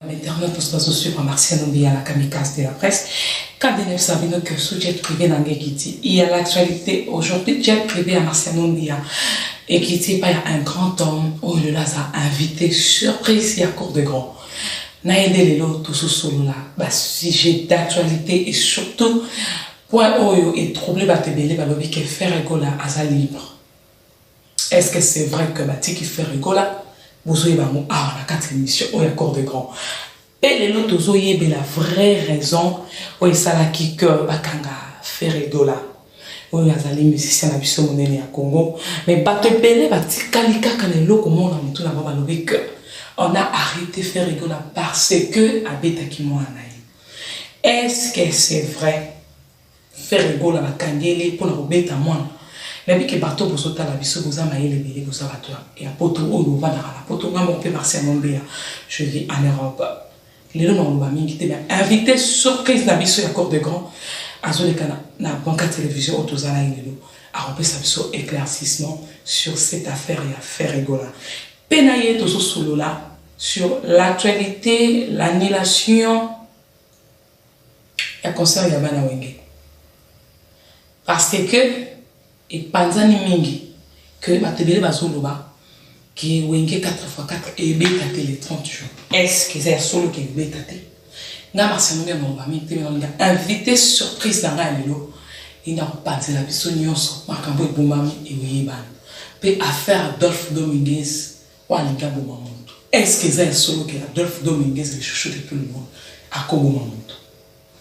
Internaute pour se suivre Martial Nombi à la kamikaze de la presse. Quand Denef Sabino que sous jet privé dans Gekiti, il y a l'actualité aujourd'hui, jet privé à Martial Nombi et qui il y a un grand homme, où il a invité surprise, il y a cours de grand. N'a aidé les lots tout ce solo là, sujet d'actualité et surtout, point où est troublé, batébélé, balobi qui fait rigola à sa libre. Est-ce que c'est vrai que Bati qui fait rigola? Vous avez la 4 émissions, il y a cours de grand. Et les autres, vous avez la vraie raison, où il s'agit qui que Bakanga fait rigola. Où il y a des musiciens à Bissau Monene à Congo. Mais Batebele, Bati Kalika, quand les locaux ont tout là-bas, on a arrêté de faire rigola parce que Abeta qui m'a est-ce que c'est vrai? Faire rigola à Kangele pour le Robeta moi. Mais bien que bateau vous êtes à la biso vous avez maillé les billets vous avez toi et à poto où va dans la poto moi mon père Martial Nombi je vis en Europe les gens n'ont pas mis qui étaient invité surprise dans biso à Cour de Grand à zone cana na banque télévision autour à la Ingelo à remplir sa biso éclaircissement sur cette affaire et affaire rigola penaillé tout sous là sur l'actualité l'annulation et concert Yabana Wenge parce que et panzani mingi que batebele bazoloba qui est wenge 4x4 et bétate les 30 jours. Est-ce que c'est solo qui est bétate? Nga Martial Nombi m'a invité invité surprise dans la lelo il n'a pas de la biso nyonso makambo ebumami et wiban pe affaire Adolphe Dominguez wa linga bomamoto. Est-ce que c'est solo qui Adolphe Dominguez le chouchou de tout le monde à Kobo Mamoto?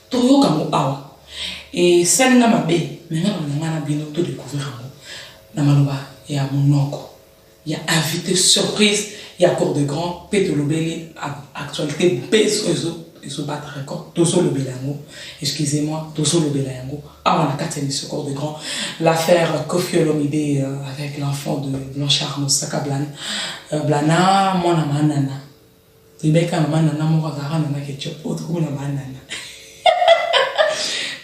Toyo kamo awa et celle n'a pas bé mais on a bien tout découvrir dans Maloba il y a Monoko il y a invité surprise il y a cours de grand pétolobeli actualité baisse ils se battent record tozo le belango excusez-moi tozo le belango avant la 4e émission cours de grand l'affaire Kofi Olomide avec l'enfant de Blanchard Moussaka Blana mona manana Rebecca manana mo gagara na ketchup autre comme na manana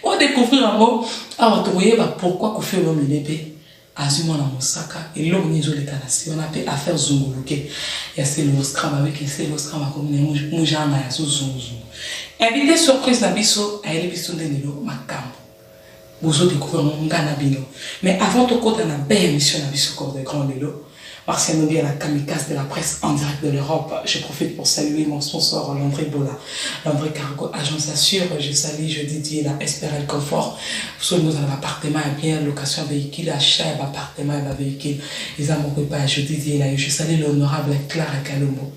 on découvrir un mot alors tu voyez pourquoi Kofi Olomide Azuma na Moussaka et l'homme n'y joue les canassi on appelle affaire zunguluke il y a c'est le scram avec c'est le scram comme les moujana ya zungu invité surprise na biso a ele biso ndelo makambo bozo découvrir mon ngana bino mais avant de côté na belle émission na biso Cour de Grand lelo Martial Nombi à la kamikaze de la presse en direct de l'Europe. Je profite pour saluer mon sponsor Landry Bola, Landry Cargo Agence Assure. Je salue, je dédie la Espérel Confort. Pour nous avons appartement et bien location véhicule, achat appartement et véhicule. Les amours pas, je dédie là. Je salue l'honorable Clara Kalomo,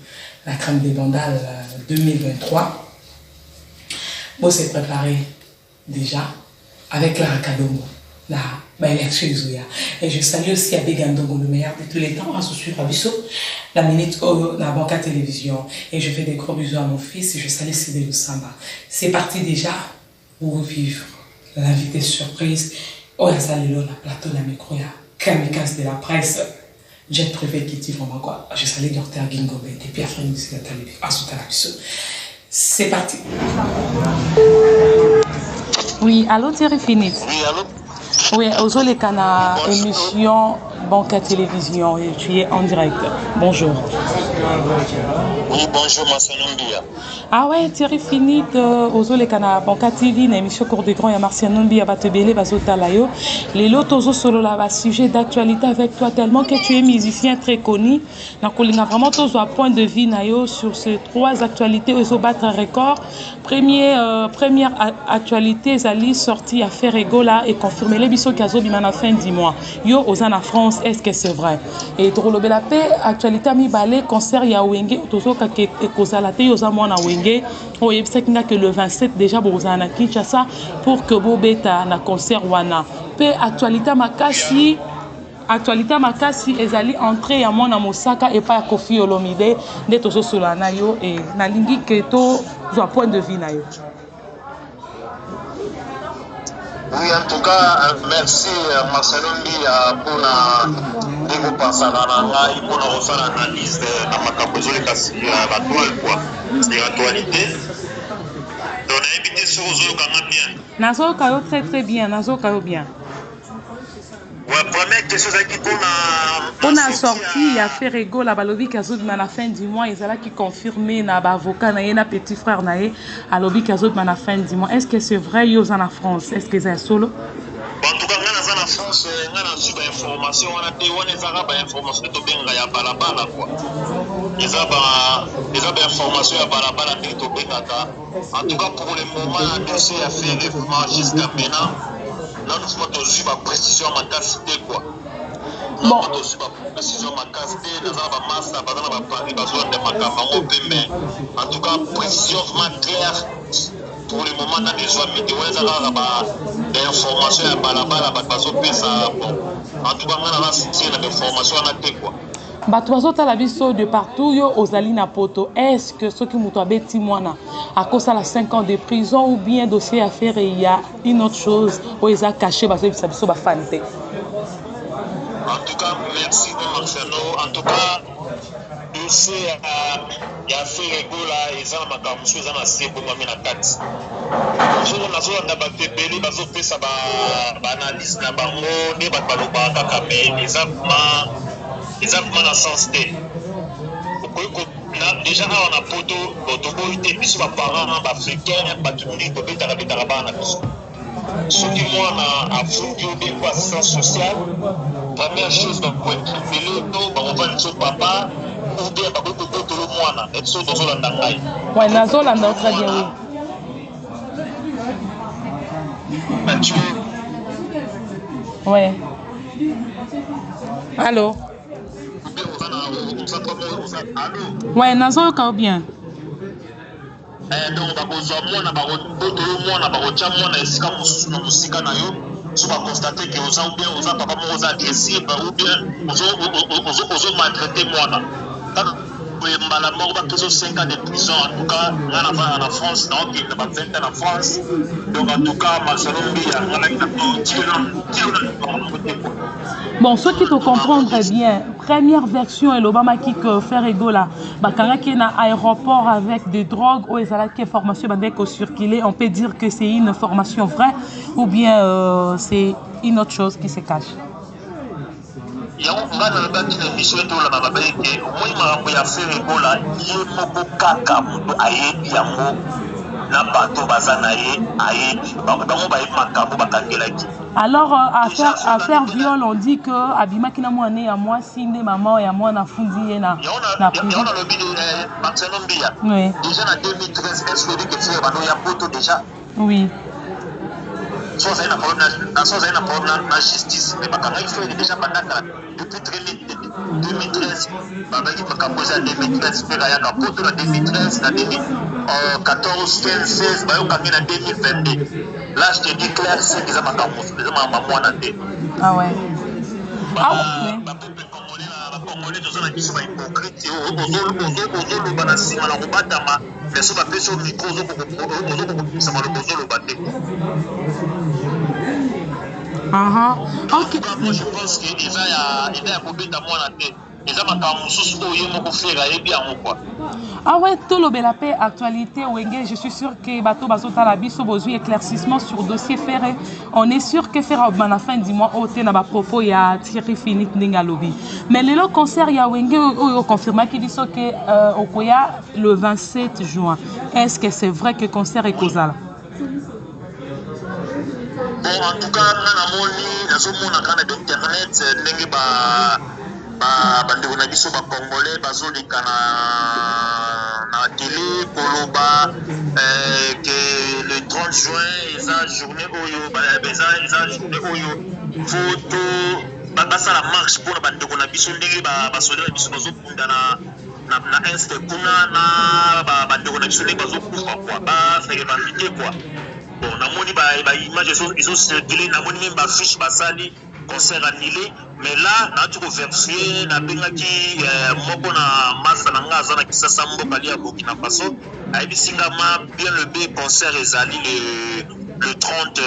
la crème des vandales 2023. Moi, c'est préparé déjà avec Clara Kalomo. Là, et je salue aussi Abegandongo, le meilleur de tous les temps, à suivre à Bissau, la minute la banque à télévision. Et je fais des gros bisous à mon fils et je salue Sidé Samba. C'est parti déjà pour vivre l'invité surprise. Oh, la salle la plateau, la micro, la kamikaze de la presse. J'ai trouvé qui dit vraiment quoi. Je salue Dr Gingobe et puis après, c'est la télévision. À Bissau. C'est parti. Oui, allô Thierry Finit. Oui, allô. Oui, aux les canaux émission Banque à télévision et tu es en direct. Bonjour. Oui, bonjour, Martial Nombi. Ah ouais, Thierry Finit, aux les canaux Banque à TV, une émission Cour des Grands, il y a Martial Nombi, il y a Batebele, Bazotalayo. Les lots aux solo là, sujet d'actualité avec toi, tellement que tu es musicien très connu. Donc, on a vraiment tous un point de vue sur ces 3 actualités, ils ont battu un record. Première actualité, Zali sorti à faire Egola et confirmer les bisous qu'à Zobi à la fin du mois. Yo, aux en France, est-ce que c'est vrai? Et Drolobé la paix, actualité à mi balé, concert ya Wenge, Tozo Kake Kozalate, aux amours na Wenge, au Yebsekina que le 27 déjà, Bozana Kinshasa, pour que Bobeta na concert Wana. Paix, actualité Makasi. Actualité makasi ezali entrée à mon Moussaka et pas à Kofi Olomide de Tozo Solana yo et na lingi keto un point de vue na yo. Oui, en tout cas, merci Martial Nombi pour la penser pour refaire l'analyse de ma capozo de la toile quoi. C'est l'actualité. Donc on a invité sur Ozo quand même bien. Nazo Kayo très très bien, Nazo Kayo bien. première question c'est qui on a sorti à faire ego la balobi kazod à la fin du mois ils allaient qui confirmer na ba avocat na petit frère na à lobi kazod à la fin du mois. Est-ce que c'est vrai yo en France? Est-ce que c'est solo? En tout cas ngana en France ngana suba information on a des on est arabe information to benga ya balabala quoi. Ils ont information ya balabala to benga ta. En tout cas pour le moment la dossier a fait vraiment jusqu'à maintenant. Là nous sommes tous ba précision ma cité quoi. Bon. En tout cas, précision vraiment claire pour le moment dans les zones météo, des informations à balabala, en tout cas, on a des informations à la quoi. Bato la biso de partout yo ozali na poto. Est-ce que ceux qui muto abeti mwana à cause de 5 ans de prison ou bien dossier à faire il y a une autre chose où ils a caché baso biso ba fanté. En tout cas, merci Marcelo. En tout cas, dossier il a fait régola ils ont ma monsieur ils ont assez pour moi na tête. On a besoin d'abattre belé baso pesa ba analyse na bango ne ba baloba kaka mais exactement la sensité. Déjà on a poto botobo ite biso ba parents ba africains ba tuni ko betara bana biso. Ce qui moi a foutu bien quoi assistance sociale. Première chose donc pour être on va dire papa ou bien ba ko to le mwana et so do la ndangai. Ouais nazo la ndao très bien oui. Ouais. Allô. Ouais, nazo ka bien. Donc bakozwa mwana bakotolo mwana bakotya mwana esika mosusu na mosika na yo so bakonstate ke oza ou bien oza papa moko oza agressive ou bien ozomaltraite mwana kaka mbala moko bapeso 5 ans de prison. En tout cas nga navaya na France naokende ba 20 ans na France. Donc en tout cas Marcelombi angalaki na bon, ceux qui te comprennent très bien, première version, et l'Obama qui fait rigola, bakanga qui est dans l'aéroport avec des drogues ou ils ont la formation circulée, on peut dire que c'est une formation vraie ou bien c'est une autre chose qui se cache. Il y a un gars dans le mission de la Mabé qui a fait rigola, il y a beaucoup de caca, il y a alors, à faire viol, on dit que Abima qui n'a moins né à moi, si né maman et à moi n'a fundi et n'a prison. Oui. Déjà en 2013, est-ce que c'est un photo déjà? Oui. Sans un problème la justice, mais il faut déjà depuis 2013, en 2013, 2013, 2014, 15, 16, en 2022. Là, je te dis clair, c'est qu'ils ont ah ouais. Ah ouais. Congolais, ils sont hypocrites, ok. Moi, je pense qu'il y a ah ouais, tout le bel appel actualité Wenge, je suis sûr que bateau bazota la biso besoin éclaircissement sur dossier ferré. On est sûr que faire à la fin du mois au na ba propos ya Thierry Philippe Ndengalobi. Mais le concert ya Wenge au confirmé qui dit que Okoya le 27 juin. Est-ce que c'est vrai que le concert est causal? Bon, en tout cas, on a internet bandeko na biso bakongolais bazolika na télé koloba que le 30 juin eza journée oyo foto basala marche mpona bandeko na biso ndenge basoda na biso bazokunda na este kuna na bandeko na biso ndenge bazokufa kwa bafeke bavite kwa bon namoni baimage ezocircule namoni meme bafiche basali concert annulé. Mais là, nous avons vérifié, nous avons dit que massa nanga azana kisasa mboka lia Burkina Faso, aibi singama bien le B concert ezali le 30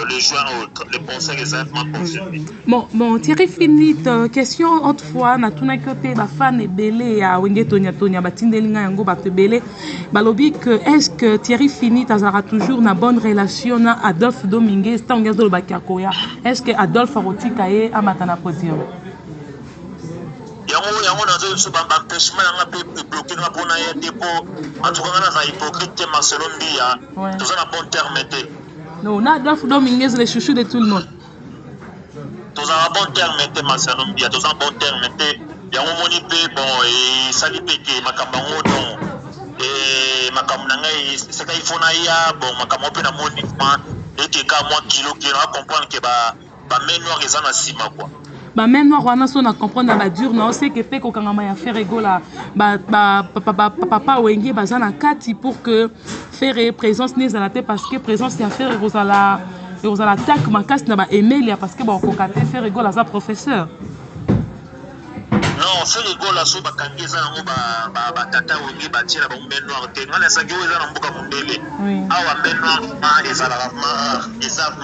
le juin, le concert exactement confirmé. Bon, Thierry Finit, question autrefois, na tuna côté ba fan et belé à Wenge Tonya batindelinga yango ba te belé. Balobi que est-ce que Thierry Finit azara toujours na bonne relation na Adolphe Dominguez tangas do bakiakoya. Est-ce que Adolphe Rotikaye amata na podium? Yango na zo so ba empêchement nga pe bloquer na pona ye dépôt. En tout cas na za hypocrite Marcelo Mbia. Tout ça na bon terme té. Non, na Adolphe Dominguez le chouchou de tout le monde. Tous en bon terme té Marcelo Mbia, tous en bon terme té. Yango moni pe bon et sali peke makambango don. Et makamnanga c'est qu'il faut na ya bon makambo pe na moni et que ka moi kilo qui va comprendre que ba menoir les en sima quoi. Ba même noir wana so na comprendre ba dur na c'est que pe ko kangama ya faire egola papa wenge bazana kati pour que faire présence n'est la tête parce que présence ya faire rozala tak makas na ba Emelia parce que ba ko kate faire egola za professeur. Non, faire egola so ba kangeza ngo ba tata wenge ba tira ba mbe noir te ngala sa ge weza na mbuka mundele. Awa mbe noir ma ezala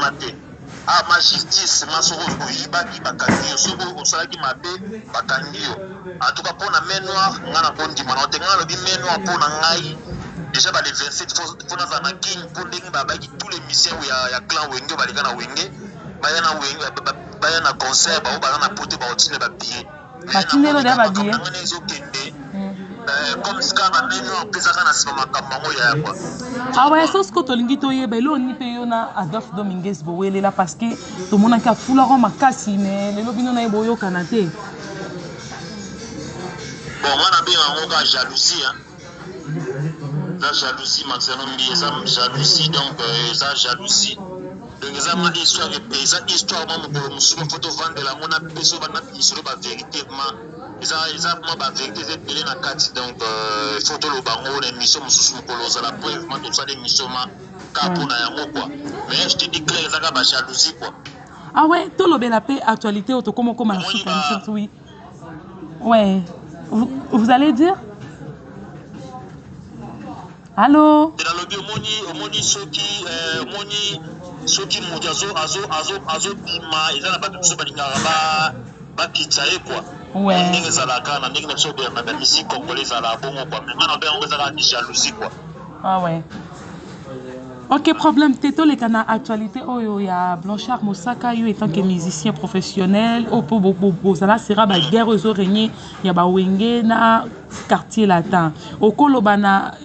ma te. Ah, ma justice, ma soro, oyiba ki bakangi yo, soko osala ki mabe bakangi yo. En tout cas, pour na main noire, ngana bondi mana, otenga lobi main noire pour na ngai. Déjà ba le 27 faut na zana king pour ndenge ba baki tous les missions ya clan wenge ba lika na wenge. Ba ya na concert ba ba na pote ba otine ba billet. Batine lo da ba billet. Ngana ezo kende. Comme ça na main noire pesa kana sima makambo ya quoi. Ah ouais, ça ce que tu lingi to yeba lo ni pe yo na Adolphe Dominguez boele là parce que tout monde a fula ro makasi mais le lobino na eboyo kanate. Bon, moi na bien on a jalousie hein. La jalousie Marcelo Mbia, ça jalousie donc ça jalousie. Donc ça m'a histoire de pays, ça histoire moi me sur photo vendre la mona peso bana sur ba vérité ça moi ba vérité c'est belé na kati donc photo lo bango l'émission mususu koloza la preuve moi tout ça l'émission ma kapona yango quoi. Mais je te dis clair ça ba jalousie quoi. Ah ouais, tout le bel appel actualité auto comment oui. Ouais. Vous allez dire? Allô? Dans le bio moni soki mujazo azo bima ils ont pas tout ça ba kitsaye quoi. Ouais. Ndenge zalaka na ndenge na so de na musique congolaise à la bongo quoi. Mais maintenant on va la jalousie quoi. Ah ouais. Ok, problème. Teto les canaux actualité. Oh yo ya Blanchard Mosaka yo étant que musicien professionnel. Oh pour ça là sera ba guerre aux régner. Ya ba wenge na quartier latin. Au kolobana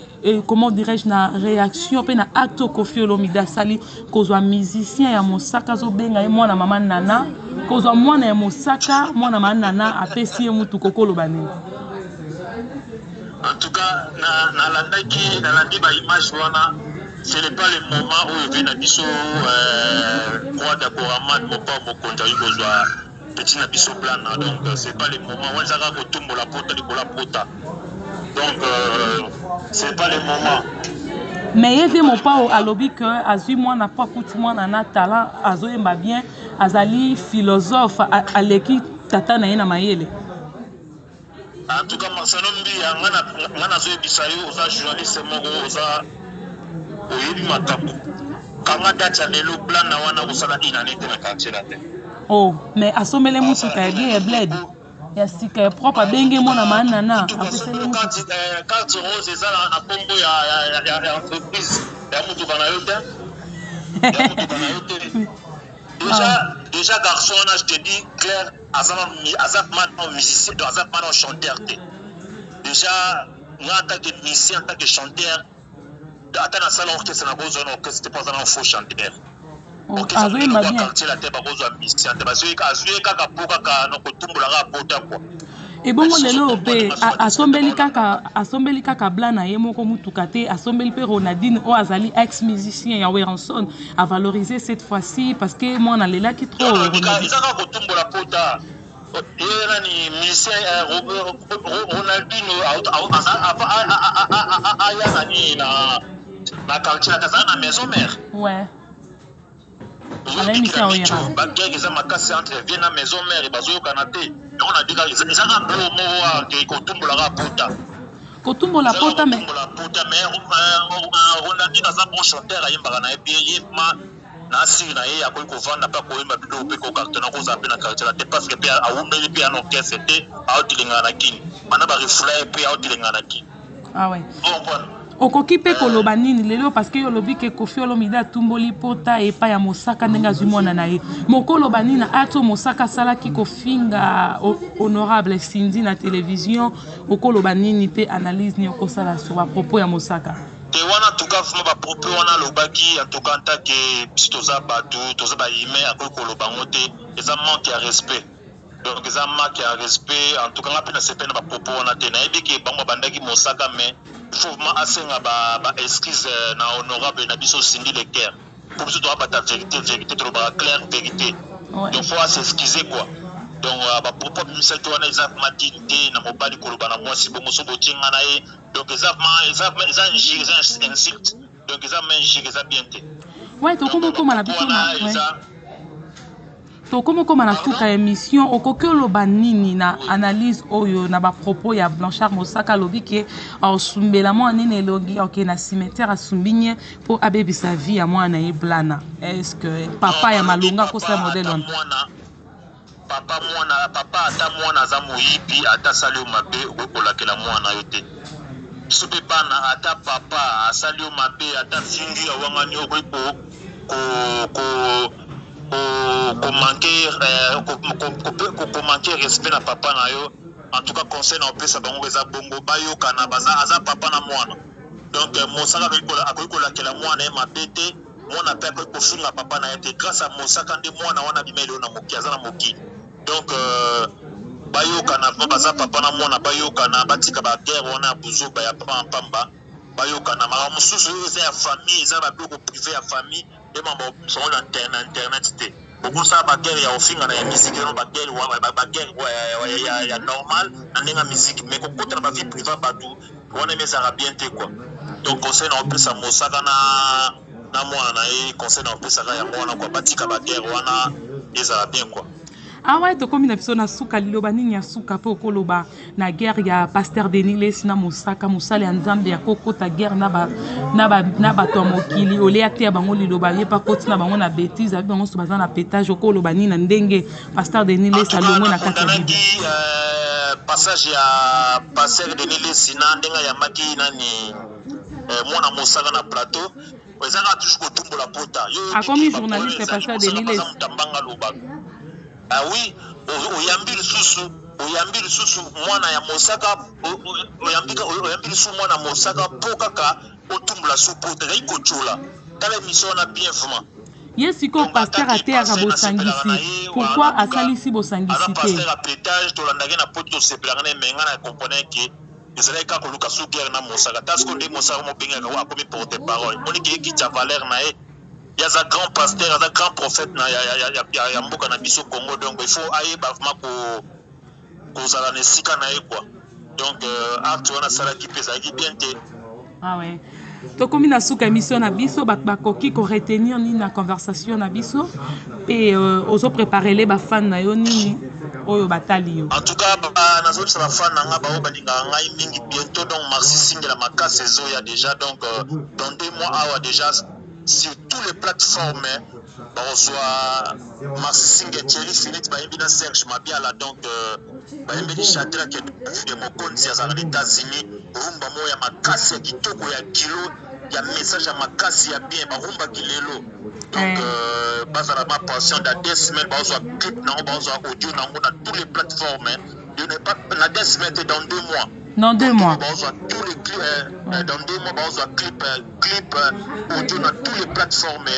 comment dirais-je na réaction pe na acte Koffi Olomide sali kozwa musicien ya Mosaka zo benga e mwana mama nana kozwa mwana ya Mosaka mwana mama nana apesi mutu kokolobane. En tout cas na landi ba image wana. Ce n'est pas le moment où il vient à biso quoi d'abord Amad mon pas mon contact il besoin petit na biso plan donc c'est pas le moment où ça va retomber la porte de la porte donc c'est pas le moment mais il mon pas à lobby que azui moi n'a pas coûté moi na talent azoe mba bien azali philosophe à l'équipe tata na ina mayele. En tout cas Marcelo Mbia ngana zo bisayo oza journaliste moko oza oh, mais à son mêlé moutou ka bien bled. Ya sika propre benge mona manana. Quand rose eza na kombo ya entreprise ya moutou kana yote. Déjà garçon là je te dis clair azap man musicien azap man chanteur. Déjà moi en tant que musicien en tant que chanteur attends ça l'orchestre na bozo no orchestre pas un faux chanteur. OK ça veut dire quartier la tête bozo musicien parce que azui kaka poka ka no kotumbola ka pota quoi. Et bon lelo pe asombeli kaka blana ye moko mutuka te asombeli pe Ronaldine o azali ex musicien ya Weranson a valoriser cette fois-ci parce que moi na lela ki trop Ronaldine ça ka kotumbola pota. Il ni musicien Ronaldine na quartier la maison mère. Ouais. On a mis ça au Iran. Bagay eza makasi entre vient na maison mère et bazo kanate. On a dit que ça ka blo mo ke ko tumbola ka pota. Kotumbo la pota mais on a dit dans un bon chanteur à Yimbagana et bien Yimma Nasi na ye akoki kovanda mpe koyemba biloko mpe kokartona kozala mpe na quartier te parce que mpe awumeli mpe ana orchestre te aotilingana na kini mana barefulai mpe aotilingana na kini. Ah ouais. Okoki mpe koloba nini lelo parce que yolobi ke Koffi Olomide atumboli pota epai ya mosaka ndenge azwi mwana na ye mokoloba nini ato mosaka asalaki kofinga honorable Cindy na télévision okoloba nini mpe analyse ni okosala sur bapropos ya mosaka te wana tuka vraiment bapropos wana alobaki en tout cas ntake biso toza bato toza bahumain akoki koloba ngo te eza manque ya respect donc eza manque ya respect en tout cas nga mpe nasepeli na bapropos wana te nayebi ke bango bandaki mosaka mais il faut vraiment asenga ba-excuse na honorable na biso Cindy Leclerc pour biso toza bata vérité tolobaka claire vérité donc faut asexcuse quoi donc bapropos bimisaki te wana eza vraiment dignité na mobali koloba na mwasi bongo so botinga na ye donc eza injure eza insulte donc eza ma injure eza bien te ouais tokomokoma na biso tokomokoma na suka émission okoki oloba nini na analyse oyo na bapropos ya Blanchard Mosaka alobi ke aosumbela mwana nini elongi oke na cimetière asumbi nye mpo abebisa vie ya mwana ye Blana est-ce que papa ya malonga akosala modele wana papa ata mwana aza moyibi ata asali yo mabe okolakela mwana yo te biso mpe bana ata papa asali yo mabe ata fingi awangani okoki komanke respect na papa na yo en tout cas conseil na opesa bango eza bongo bayokana aza papa na mwana donc mosaka akoki kolakela mwana ye mabe te mwana mpe akoki kofinga papa na ye te grâce a mosaka nde mwana wana bimeli oyo na moki aza na moki donc bayokana baza papa na mwana bayokana batika baguerre wana ya buzoba ya papa na pamba bayokana makambo mosusu oyo eza ya famille eza babiloko privé ya famille ye mambo songo na internet te okosala baguerre ya ofinga na ya musique eno baguerre ya normal na ndenge ya musique mais kokota na bavie privé ya bato wana eme ezalaka bien te quoi donc conseil na opesa mosaka na mwana na ye conseil na opesaka yango wana quoi batika baguerre wana ezala bien quoi. Ah ouais, tokomi na biso na suka liloba nini ya suka pe okoloba na guerre ya Pasteur Denis Lesi na mosaka mosala ya nzambe ya kokota guerre na bato ya mokili olia te ya bango liloba ye pa koti na bango na bêtise abi bango so baza na pétage okoloba nini na ndenge Pasteur Denis Lesi alongwe na kati ya Bible passage ya Pasteur Denis Lesi na ndenge ya maki nani mwana mosaka na plateau ezanga toujours kotumbola pota yo akomi journaliste Pasteur Denis Lesi ah oui oyambi lisusu mwana ya mosaka oyambi lisusu mwana mosaka mpo kaka otumbola su pota ezali kocola tala émission wana bien vraiment ye sikoyo paster ateyaka bosangisi pourquoi asalisi bosangisi te paster apétage tolandaki na poti tosepelaka na emenga na comprendre ke ezalaki kaka koluka su guerre na mosaka tasiko nde mosaka mobengaka akomi porte parole moniki ekitya valeur na ye yaza grand pasteur yaza grand prophète na ya mboka na biso Congo donc il faut ayeba vraiment kozala na esika na ye quoi donc acte wana asalaki mpe ezalaki bien te. Ah ouais. Tokomi na suka émission na biso bakoki ko retenir nini na conversation na biso pe ozo préparer les bafan na yo nini oyo batali yo. En tout cas nazolisa bafan na nga bao balingaka ngai mingi bientôt donc Marcy Singela makasi ezoya déjà donc dans 2 mois awa déjà sur toutes les plateformes bonsoir Marcy Singela Thierry Philippe bayembi na Serge Mabiala donc bayembi di Shadrack de Mokonzi azala les États-Unis rumba moya makasi ya kitoko ya kilo ya message ya makasi ya bien barumba kilelo donc bazala ma passion da 2 semaines bazwa clip nango bazwa audio nango na toutes les plateformes il n'est pas na 2 semaines dans 2 mois. Dans 2 mois. Tous les clips, dans 2 mois, clip audio dans toutes les plateformes.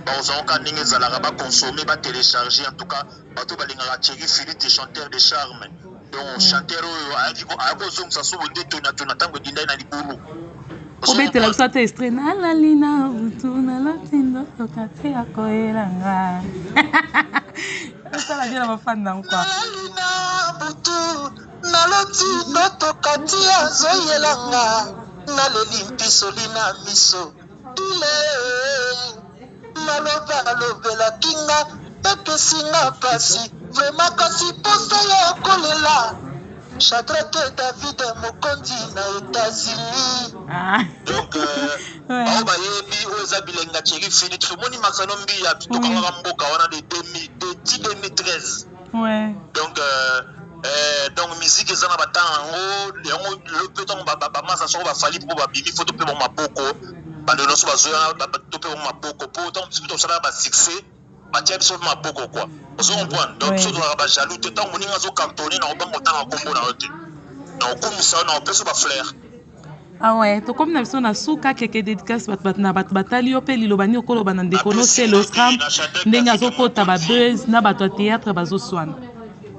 Quand nous allons consommer, télécharger, en tout cas, bateau balingara Thierry Philippe, des chanteurs de charme. Donc, chanteur, ça se voit de tango dinda na liburu. Obete la usate estrena la lina utuna la tindo tokate akoelanga. Ça la bien ma fan dans quoi. Naloti noto kati azoyelanga naleli mpisolina miso tule maloba lobela kinga epesinga pasi vraimen kasi posa ya kolela Shadrake David Mokondi na États-Unis. Donc bao bayebi oza bilenga Thierry Philippe tomoni Maxalombi ya tokanga mboka wana de 2013. Ouais. Donc musique ezana batango le peton ba masa so ba fali pour ba bimi photo pe bon maboko bando no so bazoya to pe bon maboko pour donc plutôt ça ba succès ba tia biso maboko quoi. Vous comprenez? Donc so do ba jaloux te tant moninga zo cantonné na ba motanga kombo na hote. Na comme ça na peso ba flair. Ah ouais, to comme na biso na suka keke dédicace na bat batali yo pe lilobani okoloba na ndeko no Celoscram ndenge azokota ba buzz na bato ya théâtre bazoswana.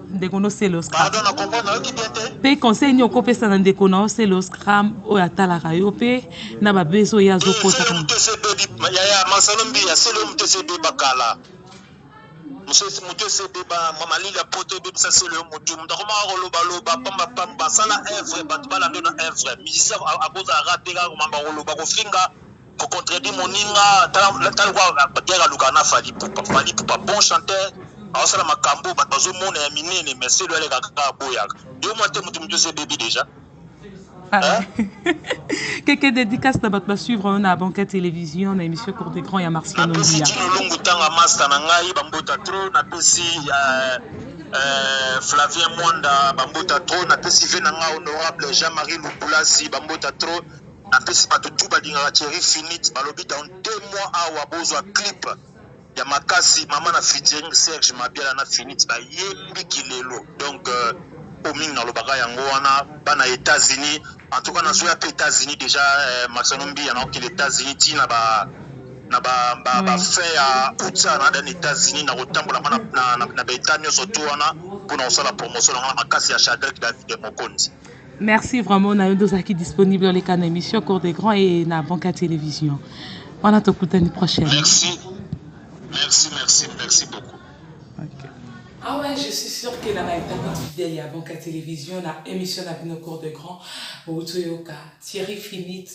Ndeko no Celoscram. Pardon, na comprendre ki bien te. Pe conseil ni okopesa na ndeko na Celoscram oyo atalaka yo pe na ba buzz oyo azokota. Ya Maxalombi ya selo mtcb bakala. Monsieur mutcb ba mama lila poto be ça c'est le mutu ndakoma roloba loba pamba sala œuvre batbala ndona œuvre musicien akoza rater ka mamba roloba ko finga ko contredire moninga tal kwa batera lukana fali pour bon chanteur asala makambo bazo mona ya minene mais c'est le ale kaka boyaka yo moite mutu mutcb déjà. Quelques dédicaces na batba suivre na Banca Télévision na émission Cour des Grands ya Martial Nondia. Longu tanga master na ngai bambota trop na pesi Flavien Mwanda bambota trop na pesi vena nga honorable Jean-Marie Lupulasi bambota trop na pesi bato tout balinga Thierry Philippe balobi dans 2 mois awa bozwa clip ya makasi mama na featuring Serge Mabiala na Philippe ba yembi kilelo donc au mingi na lobaka yango wana bana États-Unis en tout cas na zoya pe États-Unis déjà Maxalombi yana okile États-Unis tina ba fait à Outsa na dans États-Unis na kotambola na Betania surtout wana pour na la promotion na makasi ya Shadrake David Mokondi. Merci vraiment na yodozaki disponible dans les canaux émission Cour des Grands et na Banca Télévision. On a tokutani prochaine. Merci beaucoup. Okay. Ah ouais, je suis sûre que dans la il y a Banca Télévision, la émission à Bino Cour de Grand, où Thierry Philippe,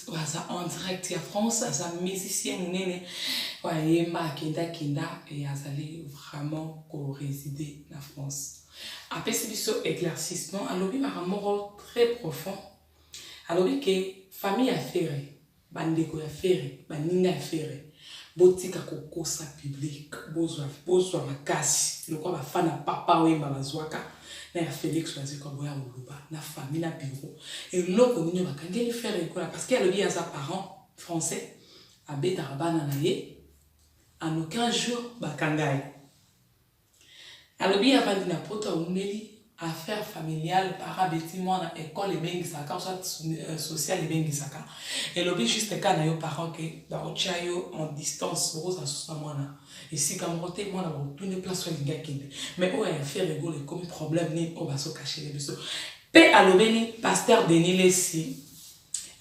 en direct à France, un musicien, ouais, Kinda, et Azali vraiment résider en France. Après ce éclaircissement, alors il y a un mot très profond. Alors que famille affaire, bandeko affaire, baninga affaire. Botika kokosa public bozwa makasi lokwa bafana papa wemba bazwaka na ya Félix wazi kwa boya uluba na famille na bureau et loko ninyo bakangeli faire école parce qu'il y a le lien à sa parent français à Betarabana na ye en aucun jour bakangai alors bien avant na poto umeli affaire familiale parabétiment na école bengi saka soit social bengi saka et l'objet juste quand na yo parents que ba ochayo en distance rose à sous mona ici comme roté moi na retourner place sur les gars mais on a fait rigoler comme problème ni on va se cacher les bisous pe alobeni pasteur Denis Lessi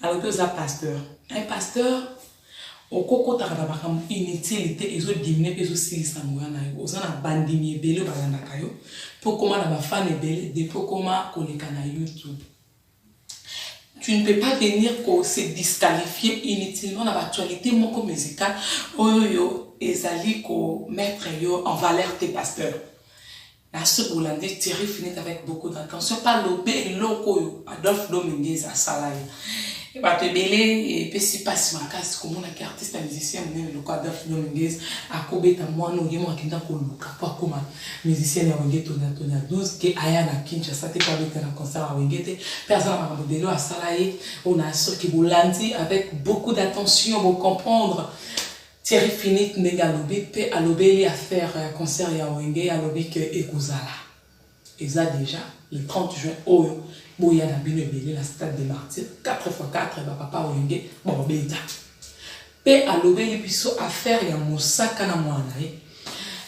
alors que ça pasteur un pasteur au coco tarada bakam inutilité ezo diminuer ezo silisa ngwana yo ozana bandimi ebele balanda kayo pour comment na ba fan ebele de pour comment koleka na YouTube. Tu ne peux pas venir se disqualifier inutilement dans l'actualité moko musicale oyo ezali ko mettre yo en valeur tes pasteurs. La sœur hollandaise Thierry Philippe avec beaucoup d'attention pas lobé loko Adolphe Dominguez à Salai. Et bah te belé et puis si passe ma casse comme on a artiste musicien mais le Adolphe Dominguez a kobeta moi no yemo akenda ko luka pas comme musicien ya wengete na 12 que aya na Kinshasa te pas beta na concert à wengete personne m'a modelo à Salai on a sœur qui bolandi avec beaucoup d'attention pour comprendre Thierry Philippe Negalobé pe alobeli à faire concert ya wengete alobi que ekozala eza déjà le 30 juin oyo boya na bino belé la stade des martyrs 4x4 ba papa wenge bon beta pe alobeli biso affaire ya mosaka na mwana ye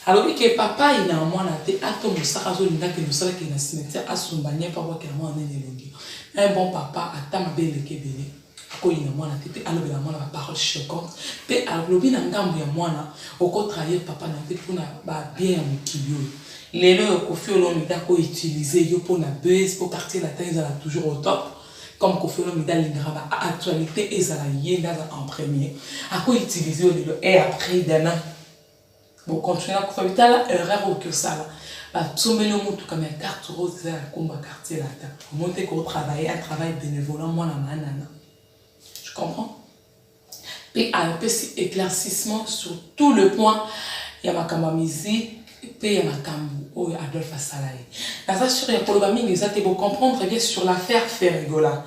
alobi ke papa ina mwana te ato mosaka zo linga ke mosaka ke na cimetière asumbanye pa kwa ke mwana ne longi un bon papa atama bele ke belé ko ina mwana te alobi la mwana ba parole choquante pe alobi na ngambo ya mwana oko trahir papa na te pona ba bien mukilio les Kofi Olomide ko utiliser yo pour na buzz pour partir la tête là toujours au top comme Kofi Olomide l'ingraba actualité et ça la yenda en premier à quoi utiliser le et après demain bon continuer à faire la erreur que ça là sommet le monde comme un carte rose à combat quartier là monter qu'on travaille un travail bénévolat moi la manana je comprends puis un petit éclaircissement sur tout le point il y a ma camamizi puis il y a ma camou oh Adolphe Asalaï la ça sur les polobami les a pour comprendre bien sur l'affaire Ferregola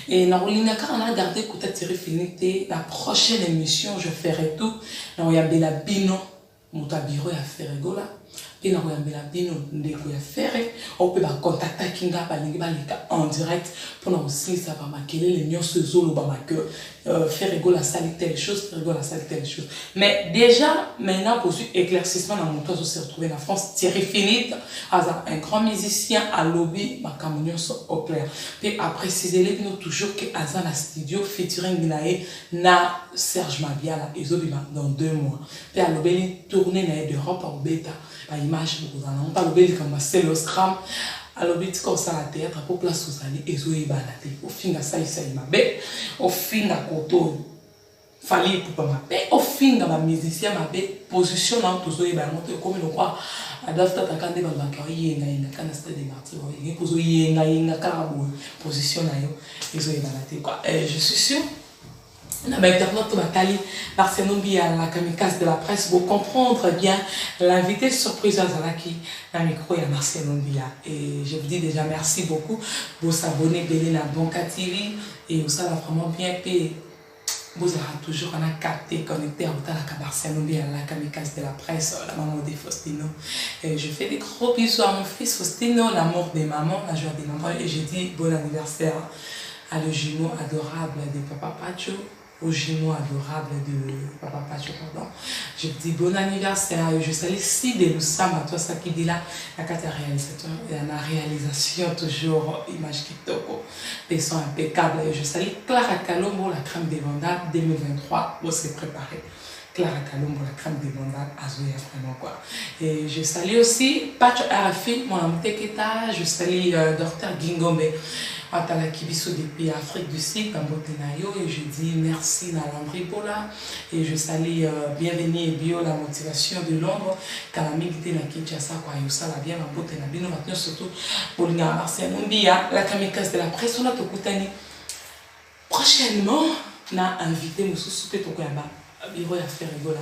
et dans l'inaka on a gardé côté tiré finité la prochaine émission je ferai tout dans il y a Bella Bino mutabiro ya Ferregola puis na koyambela bino ndeko ya faire on peut ba contacter kinga balingi balika en direct pour nous aussi ça va maquiller les nyonso zolo ba que Ferregola sali telle chose Ferregola sali telle chose mais déjà maintenant pour éclaircissement dans mon toit se retrouver en France Thierry Finit un grand musicien à lobby ma nyonso au clair puis à préciser les nous toujours que Azana studio featuring na Serge Mabiala ezobi dans 2 mois puis à lobby tourner na d'Europe en bêta par image beaucoup d'années on parle de comme Célostram alors vite comme ça la théâtre pour place aux années et zoé balade au fin de ça il s'est mabé au fin de koto fallait pour pas mabé au fin de ma musicien mabé position dans tout zoé balade comme le quoi adapte ta kande balaka yenga yenga kana stade de martyr yenga pozo yenga yenga karabo position na yo et zoé balade quoi je suis sûr na internaute batali Marcenombi à la kamikaze de la presse pour comprendre bien l'invité surprise à Zalaki na micro et à Marcenombi et je vous dis déjà merci beaucoup pour s'abonner Belé à Bonka TV et vous savez vraiment bien que vous aurez toujours un capté connecté à la Marcenombi à la kamikaze de la presse la maman de Faustino et je fais des gros bisous à mon fils Faustino l'amour des mamans la joie des mamans et je dis bon anniversaire à le jumeau adorable de Papa Pacho au jumeau adorable de Papa Pacho, pardon. Je te dis bon anniversaire. Je salue si de Loussam à toi, ça qui dit là, la carte réalisateur, la réalisation toujours image qui toko, personne impeccable. Je salue Clara Kalombo, la crème des mandats 2023, on s'est préparé. Clara Kalombo, la crème des mandats, Azouya vraiment quoi. Et je salue aussi Pacho Arafin, mon ami Teketa, je salue Dr Gingombe. Atala Kibiso depuis Afrique du Sud, Kambotenayo, et je dis merci à Landry Bola, et je salue bienvenue et bio la motivation de Londres, Kalamigite na Kinshasa, quoi, Yosa la bien, Mambotena, Bino, maintenant surtout, Bolinga Marcenombi, la kamikaze de la presse, on a tout coutani. Prochainement, on a invité Moussou Soupé Tokoyama, Biro ya Ferregola.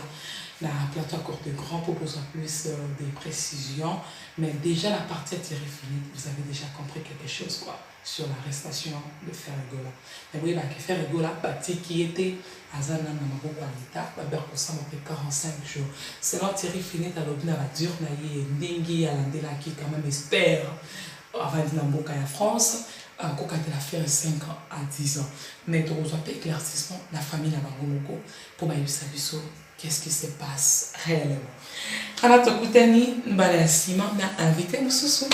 La plateau encore de grand pour besoin plus de précisions, mais déjà la partie est finie, vous avez déjà compris quelque chose quoi sur l'arrestation de Ferregola. Mais oui, que Ferregola, qui était à Zana Namabo Balita, pour ça, 45 jours. Selon Thierry Finit, à l'objet à la dure, Ndingi, à l'Andela qui quand même espère avant de Namboka en France. Encore quand elle a fait 5 ans à 10 ans. Mais dans un éclaircissement, la famille n'a pas beaucoup pour savoir qu'est-ce qui se passe réellement. Alors, tu as invité Moussoussou.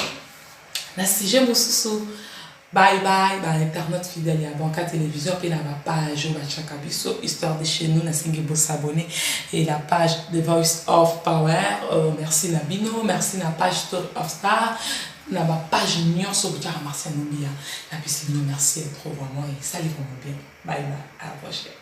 Na sujet Moussoussou. Bye bye, internaute fidèle à Bonka Télévision, puis la page Chakabiso, histoire de chez nous, na singibo s'abonner, et la page The Voice of Power. Merci Nabino, merci la page Story of Star. La page Nyon Sobutara Marcenombi. La piscine, merci trop vraiment et salut vraiment bien. Bye bye, à la prochaine.